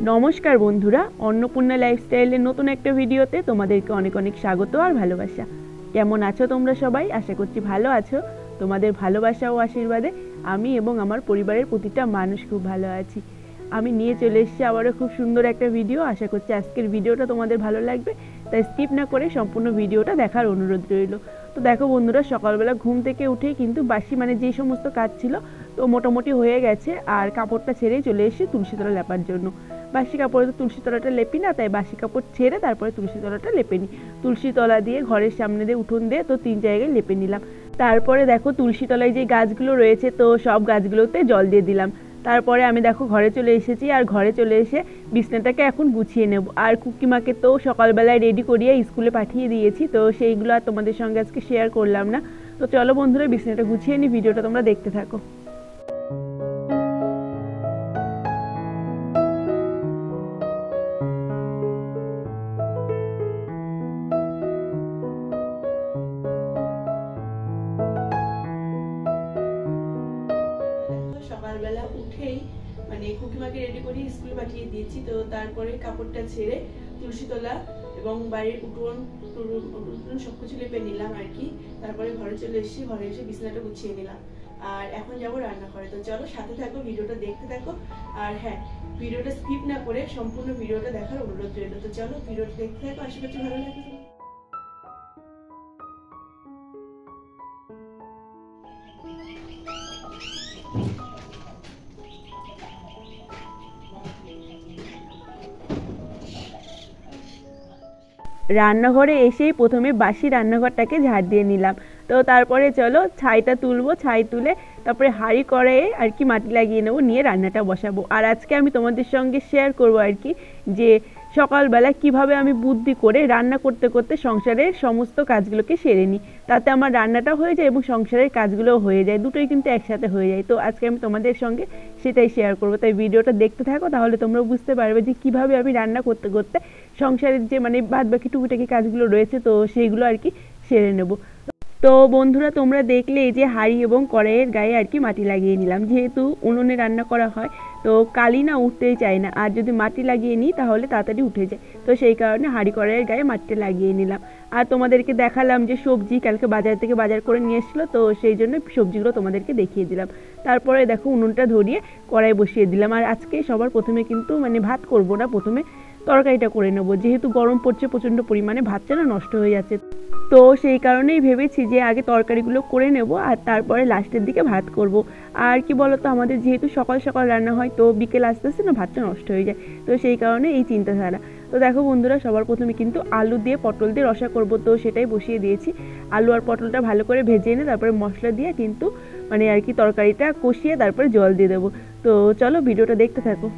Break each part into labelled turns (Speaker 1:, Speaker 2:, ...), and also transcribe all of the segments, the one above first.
Speaker 1: नमस्कार बंधुरा अन्नपूर्णा लाइफस्टाइलेर नतून एक भिडियोते तोमादेरके अनेक अनेक स्वागत और भालोबासा। केमन आछो तोमरा सबाई? आशा करछि भालो आछो। तोमादेर भालोबासा और आशीर्वादे आमी एबं आमार परिबारेर प्रतिटा मानुष खूब भालो आछि। आमी निये चले एसेछि आबारो खूब सुंदर एक भिडियो। आशा करछि आजकेर भिडियोटा तोमादेर भालो लागबे, ताई स्किप ना करे सम्पूर्ण भिडियोटा देखार अनुरोध रइलो। तो देखो बंधुरा सकालबेला घुम थेके उठेई किन्तु बासी माने जे समस्त काज छिलो तो मोटामुटी हये गेछे और कापड़टा छेड़ेई चले एसेछि तुलसीतला लेपार जोन्नो। बासी कापड़े तो तुलसी तलाटा लेपी ना, ताई बासी कापड़ छेड़े तारपरे तुलसी तलाटा लेपे नी। तुलसी तला दिए घरेर सामने दिए उठोन दिए तो 3 जायगाय लेपे निलाम। तारपरे देखो तुलसी तलाय जे गाछगुलो रयेछे तो सब गाछगुलोते जल दिए दिलाम। तारपरे आमी देखो घरे चले एसेछि और घरे चले एसे बिछनाटाके एखन गुछिए नेब। और कुकिमाके तो सकालबेलाय रेडी करिए स्कुले पाठिए दिएछि, तो सेइगुलो आर तोमादेर संगे आजके शेयार करलाम ना। तो चलो बंधुरा बिछनाटा गुछिए नि, भिडियोटा तोमरा देखते थाको। সকালবেলা উঠেই মানে কুকিমাকে রেডি করে স্কুলে পাঠিয়ে দিয়েছি। তো তারপরে কাপড়টা ছেড়ে তুলসীতলা এবং বাড়ির উঠোন সবকিছু লেপে নিলাম আর কি। তারপরে ঘরে চলে এসেছি, ঘরে এসে বিছানাটা গুছিয়ে নিলাম আর এখন যাবো রান্না করে। তো চলো সাথে থাকো, ভিডিওটা দেখতে থাকো। আর হ্যাঁ, ভিডিওটা স্কিপ না করে সম্পূর্ণ ভিডিওটা দেখার অনুরোধ রইল। তো চলো ভিডিওটা দেখতে থাকো, আশা করছি ভালো লাগবে। রান্নাঘরে এসেই প্রথমে বাসি রান্নাঘরটাকে ঝাড় দিয়ে নিলাম। তো তারপরে চলো ছাইটা তুলবো, ছাই তুলে তারপরে হাঁড়ি কড়াইয়ে আর কি মাটি লাগিয়ে নেবো, নিয়ে রান্নাটা বসাবো। আর আজকে আমি তোমাদের সঙ্গে শেয়ার করবো আর কি যে সকালবেলা কিভাবে আমি বুদ্ধি করে রান্না করতে করতে সংসারের সমস্ত কাজগুলোকে সেরে নিই, তাতে আমার রান্নাটা হয়ে যায় এবং সংসারের কাজগুলোও হয়ে যায়, দুটোই কিন্তু একসাথে হয়ে যায়। তো আজকে আমি তোমাদের সঙ্গে সেটাই শেয়ার করবো, তাই ভিডিওটা দেখতে থাকো, তাহলে তোমরা বুঝতে পারবে যে কিভাবে আমি রান্না করতে করতে সংসারের যে মানে বাদ বাকি টুকিটাকি কাজগুলো রয়েছে তো সেইগুলো আর কি সেরে নেব। তো বন্ধুরা তোমরা দেখলে এই যে হাঁড়ি এবং কড়াইয়ের গায়ে আর কি মাটি লাগিয়ে নিলাম, যেহেতু উনুনে রান্না করা হয় তো কালি না উঠতেই চায় না, আর যদি মাটি লাগিয়ে নিই তাহলে তাড়াতাড়ি উঠে যায়। তো সেই কারণে হাঁড়ি কড়াইয়ের গায়ে মাটিটা লাগিয়ে নিলাম। আর তোমাদেরকে দেখালাম যে সবজি কালকে বাজার থেকে বাজার করে নিয়ে এসেছিলো, তো সেই জন্য সবজিগুলো তোমাদেরকে দেখিয়ে দিলাম। তারপরে দেখো উনুনটা ধরিয়ে কড়াই বসিয়ে দিলাম। আর আজকে সবার প্রথমে কিন্তু মানে ভাত করব না, প্রথমে তরকারিটা করে নেবো, যেহেতু গরম পড়ছে প্রচণ্ড পরিমাণে, ভাতটা না নষ্ট হয়ে যাচ্ছে। তো সেই কারণেই ভেবেছি যে আগে তরকারিগুলো করে নেব আর তারপরে লাস্টের দিকে ভাত করব। আর কি বলতো আমাদের যেহেতু সকাল সকাল রান্না হয় তো বিকেল আস্তে আস্তে না ভাতটা নষ্ট হয়ে যায়, তো সেই কারণে এই চিন্তাধারা। তো দেখো বন্ধুরা সবার প্রথমে কিন্তু আলু দিয়ে পটল দিয়ে রসা করব, তো সেটাই বসিয়ে দিয়েছি। আলু আর পটলটা ভালো করে ভেজে এনে তারপরে মশলা দিয়ে কিন্তু মানে আর কি তরকারিটা কষিয়ে তারপরে জল দিয়ে দেবো। তো চলো ভিডিওটা দেখতে থাকো।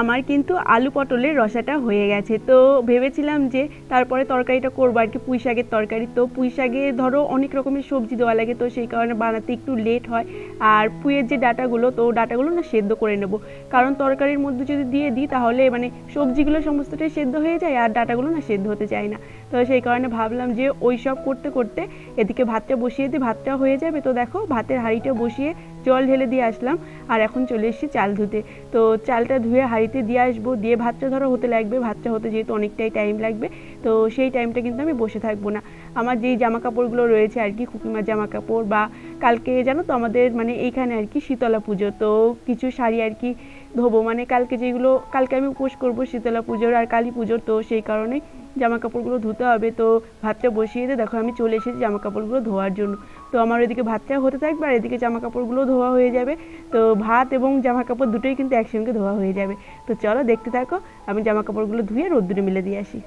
Speaker 1: আমার কিন্তু আলু পটলের রসাটা হয়ে গেছে। তো ভেবেছিলাম যে তারপরে তরকারিটা করবো আর কি, পুঁই শাকের তরকারি। তো পুঁই শাকে ধরো অনেক রকমের সবজি দেওয়া লাগে, তো সেই কারণে বানাতে একটু লেট হয়। আর পুঁইয়ের যে ডাঁটাগুলো, তো ডাঁটাগুলো না সেদ্ধ করে নেব, কারণ তরকারির মধ্যে যদি দিয়ে দিই তাহলে মানে সবজিগুলো সমস্তটাই সেদ্ধ হয়ে যায় আর ডাঁটাগুলো না সেদ্ধ হতে চায় না। তো সেই কারণে ভাবলাম যে ওই সব করতে করতে এদিকে ভাতটা বসিয়ে দিই, ভাতটা হয়ে যাবে। তো দেখো ভাতের হাঁড়িটা বসিয়ে জল ঢেলে দিয়ে আসলাম আর এখন চলে এসেছি চাল ধুতে। তো চালটা ধুয়ে হাঁড়িতে দিয়ে আসবো, দিয়ে ভাতটা ধরো হতে লাগবে, ভাতটা হতে যেহেতু অনেকটাই টাইম লাগবে তো সেই টাইমটা কিন্তু আমি বসে থাকবো না। আমার যেই জামা কাপড়গুলো রয়েছে আর কি কুকিমার জামা কাপড়, বা কালকে জানো তো আমাদের মানে এইখানে আর কি শীতলা পুজো, তো কিছু শাড়ি আর কি ধোবো, মানে কালকে যেগুলো কালকে আমি উপোস করবো শীতলা পুজোর আর কালী পুজোর, তো সেই কারণেই জামা কাপড়গুলো ধুতে হবে। তো ভাতটা বসিয়ে দিয়ে দেখো আমি চলে এসেছি জামা কাপড়গুলো ধোয়ার জন্য। তো আমার ওইদিকে ভাতটা হতে থাকবে আর এদিকে জামা কাপড়গুলো ধোয়া হয়ে যাবে। তো ভাত এবং জামা কাপড় দুটোই কিন্তু একসঙ্গে ধোয়া হয়ে যাবে। তো চলো দেখতে থাকো, আমি জামা কাপড়গুলো ধুয়ে রোদ্দুরে মেলে দিয়ে আসি।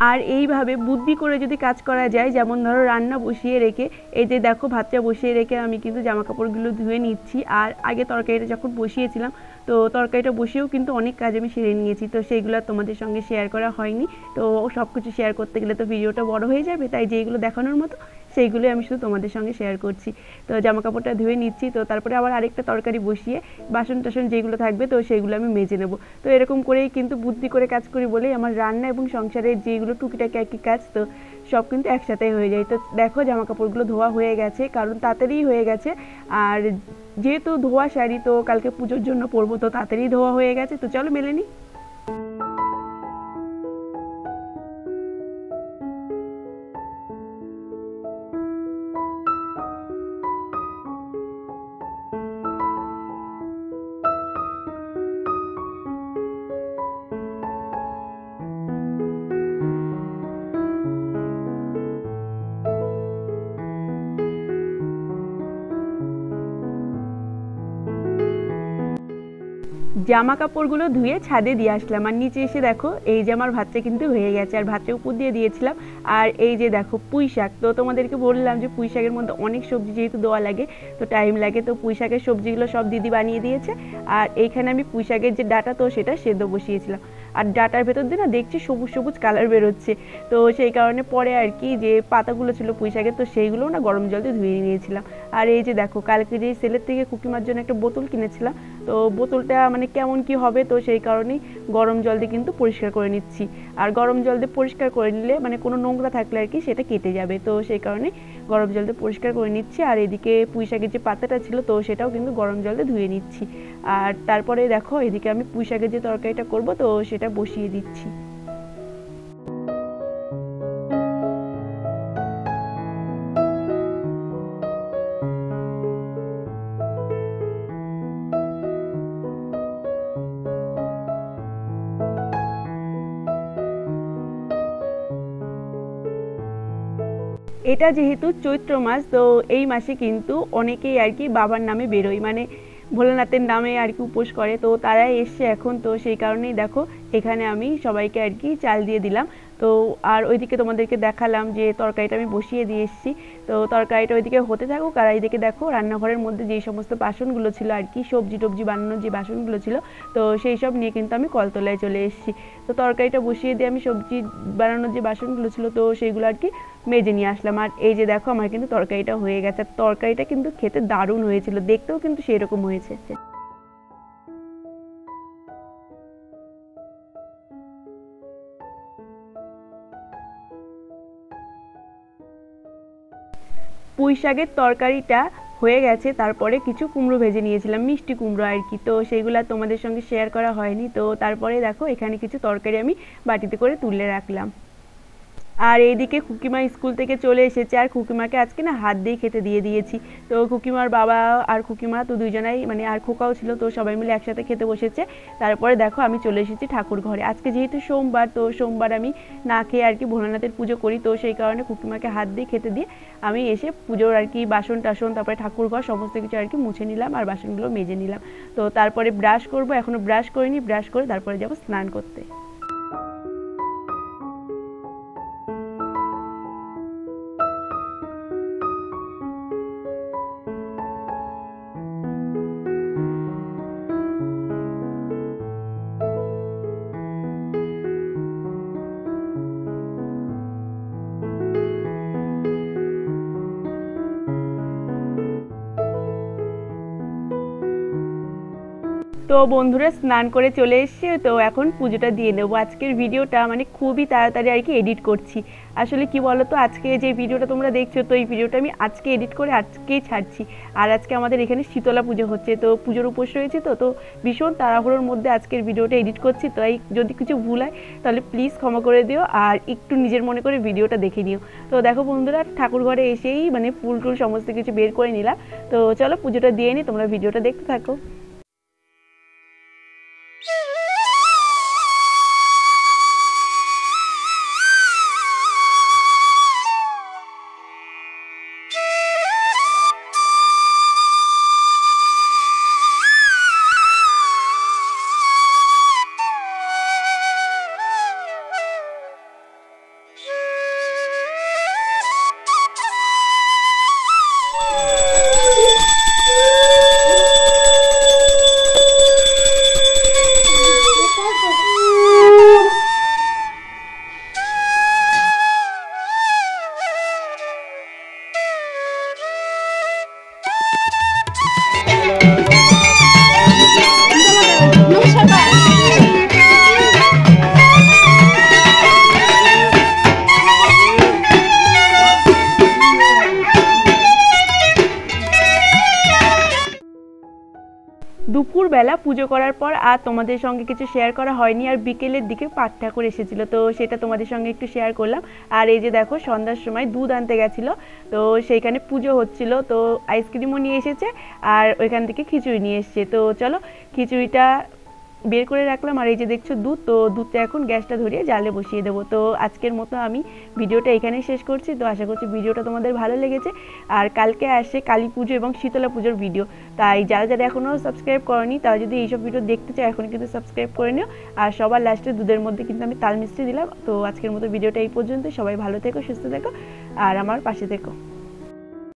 Speaker 1: আর এইভাবে বুদ্ধি করে যদি কাজ করা যায়, যেমন ধরো রান্না বসিয়ে রেখে এই যে দেখো ভাতটা বসিয়ে রেখে আমি কিন্তু জামা কাপড়গুলো ধুয়ে নিচ্ছি। আর আগে তরকারিটা যখন বসিয়েছিলাম তো তরকারিটা বসিয়েও কিন্তু অনেক কাজ আমি সেরে নিয়েছি, তো সেইগুলো তোমাদের সঙ্গে শেয়ার করা হয়নি। তো সব কিছু শেয়ার করতে গেলে তো ভিডিওটা বড় হয়ে যাবে, তাই যেইগুলো দেখানোর মতো সেইগুলোই আমি শুধু তোমাদের সঙ্গে শেয়ার করছি। তো জামা কাপড়টা ধুয়ে নিচ্ছি, তো তারপরে আবার আরেকটা তরকারি বসিয়ে বাসন টাসন যেগুলো থাকবে তো সেগুলো আমি মেজে নেব। তো এরকম করেই কিন্তু বুদ্ধি করে কাজ করি বলেই আমার রান্না এবং সংসারের যেগুলো টুকিটাকি একই কাজ তো সব কিন্তু একসাথে হয়ে যায়। তো দেখো জামা কাপড়গুলো ধোয়া হয়ে গেছে, কারণ তাড়াতাড়ি হয়ে গেছে। আর যেহেতু ধোয়া শাড়ি তো কালকে পুজোর জন্য পরবো, তো তাড়াতাড়ি ধোয়া হয়ে গেছে। তো চলো মেলে নিই। জামা কাপড়গুলো ধুয়ে ছাদে দিয়ে আসলাম, আর নিচে এসে দেখো এই যে আমার ভাতটা কিন্তু হয়ে গেছে, আর ভাতটা উপর দিয়ে দিয়েছিলাম। আর এই যে দেখো পুঁই শাক, তো তোমাদেরকে বললাম যে পুঁই শাকের মধ্যে অনেক সবজি যেহেতু দেওয়া লাগে তো টাইম লাগে, তো পুঁই শাকের সবজিগুলো সব দিদি বানিয়ে দিয়েছে। আর এইখানে আমি পুঁই শাকের যে ডাঁটা তো সেটা সেদ্ধ বসিয়েছিলাম, আর ডাঁটার ভেতর দিয়ে না দেখছি সবুজ সবুজ কালার বেরোচ্ছে। তো সেই কারণে পরে আর কি যে পাতাগুলো ছিল পুঁই শাকের তো সেইগুলোও না গরম জল দিয়ে ধুয়ে নিয়েছিলাম। আর এই যে দেখো কালকে যে সেলের থেকে কুকিমার জন্য একটা বোতল কিনেছিলাম, তো বোতলটা মানে কেমন কি হবে তো সেই কারণেই গরম জল দিয়ে কিন্তু পরিষ্কার করে নিচ্ছি। আর গরম জল দিয়ে পরিষ্কার করে নিলে মানে কোনো নোংরা থাকলে আর কি সেটা কেটে যাবে, তো সেই কারণে গরম জল দিয়ে পরিষ্কার করে নিচ্ছি। আর এদিকে পুঁই শাকের যে পাতাটা ছিল তো সেটাও কিন্তু গরম জল দিয়ে ধুয়ে নিচ্ছি। আর তারপরে দেখো এদিকে আমি পুঁই শাকের যে তরকারিটা করব তো সেটা বসিয়ে দিচ্ছি। এটা যেহেতু চৈত্র মাস তো এই মাসে কিন্তু অনেকেই আর কি বাবার নামে বেরোয়, মানে ভোলানাথের নামে আর কি উপোস করে, তো তারাই এসছে এখন, তো সেই কারণেই দেখো এখানে আমি সবাইকে আর কি চাল দিয়ে দিলাম। তো আর ওইদিকে তোমাদেরকে দেখালাম যে তরকারিটা আমি বসিয়ে দিয়ে এসেছি, তো তরকারিটা ওইদিকে হতে থাকুক। আর এইদিকে দেখো রান্নাঘরের মধ্যে যেই সমস্ত বাসনগুলো ছিল আর কি সবজি টবজি বানানোর যে বাসনগুলো ছিল তো সেই সব নিয়ে কিন্তু আমি কলতলায় চলে এসেছি। তো তরকারিটা বসিয়ে দিয়ে আমি সবজি বানানোর যে বাসনগুলো ছিল তো সেইগুলো আর কি মেজে নিয়ে আসলাম। আর এই যে দেখো আমার কিন্তু তরকারিটা হয়ে গেছে, আর তরকারিটা কিন্তু খেতে দারুণ হয়েছিল, দেখতেও কিন্তু সেরকম হয়েছে। পুঁই শাকের তরকারিটা হয়ে গেছে, তারপরে কিছু কুমড়ো ভেজে নিয়েছিলাম, মিষ্টি কুমড়ো আর কি, তো সেইগুলো তোমাদের সঙ্গে শেয়ার করা হয়নি। তো তারপরে দেখো এখানে কিছু তরকারি আমি বাটিতে করে তুলে রাখলাম। আর এইদিকে খুকিমা স্কুল থেকে চলে এসেছে, আর খুকিমাকে আজকে না হাত দিয়ে খেতে দিয়ে দিয়েছি। তো খুকিমার বাবা আর খুকিমা তো দুজনাই মানে আর খোকাও ছিল, তো সবাই মিলে একসাথে খেতে বসেছে। তারপরে দেখো আমি চলে এসেছি ঠাকুর ঘরে, আজকে যেহেতু সোমবার তো সোমবার আমি না খেয়ে আর কি ভোলানাথের পুজো করি, তো সেই কারণে খুকিমাকে হাত দিয়ে খেতে দিয়ে আমি এসে পুজোর আর কি বাসন টাসন তারপরে ঠাকুর ঘর সমস্ত কিছু আর কি মুছে নিলাম আর বাসনগুলো মেজে নিলাম। তো তারপরে ব্রাশ করব, এখনও ব্রাশ করিনি, ব্রাশ করে তারপরে যাবো স্নান করতে। তো বন্ধুরা স্নান করে চলে এসেছি, তো এখন পুজোটা দিয়ে নেবো। আজকের ভিডিওটা মানে খুবই তাড়াতাড়ি আর কি এডিট করছি। আসলে কি বলতো আজকে যে ভিডিওটা তোমরা দেখছো তো এই ভিডিওটা আমি আজকে এডিট করে আজকেই ছাড়ছি। আর আজকে আমাদের এখানে শীতলা পুজো হচ্ছে, তো পুজোর উপোস রয়েছে, তো তো ভীষণ তাড়াহুড়োর মধ্যে আজকের ভিডিওটা এডিট করছি, তো এই যদি কিছু ভুল হয় তাহলে প্লিজ ক্ষমা করে দিও আর একটু নিজের মনে করে ভিডিওটা দেখে নিও। তো দেখো বন্ধুরা ঠাকুর ঘরে এসেই মানে ফুল টুল সমস্ত কিছু বের করে নিলাম। তো চলো পুজোটা দিয়ে নিই, তোমরা ভিডিওটা দেখতে থাকো। দুপুরবেলা পুজো করার পর আর তোমাদের সঙ্গে কিছু শেয়ার করা হয়নি, আর বিকেলের দিকে পাট ঠাকুর এসেছিলো, তো সেটা তোমাদের সঙ্গে একটু শেয়ার করলাম। আর এই যে দেখো সন্ধ্যার সময় দুধ আনতে গেছিলো, তো সেইখানে পুজো হচ্ছিল, তো আইসক্রিমও নিয়ে এসেছে আর ওইখান থেকে খিচুড়ি নিয়ে এসছে। তো চলো খিচুড়িটা বের করে রাখলাম, আর এই যে দেখছো দুধ, তো দুধটা এখন গ্যাসটা ধরিয়ে জালে বসিয়ে দেবো। তো আজকের মতো আমি ভিডিওটা এখানেই শেষ করছি। তো আশা করছি ভিডিওটা তোমাদের ভালো লেগেছে। আর কালকে আসে কালী পুজো এবং শীতলা পুজোর ভিডিও, তাই যারা যারা এখনও সাবস্ক্রাইব করনি তারা যদি এইসব ভিডিও দেখতে চাও এখন কিন্তু সাবস্ক্রাইব করে নিও। আর সবার লাস্টে দুধের মধ্যে কিন্তু আমি তাল মিষ্টি দিলাম। তো আজকের মতো ভিডিওটা এই পর্যন্ত, সবাই ভালো থেকো, সুস্থ থেকো আর আমার পাশে থেকো।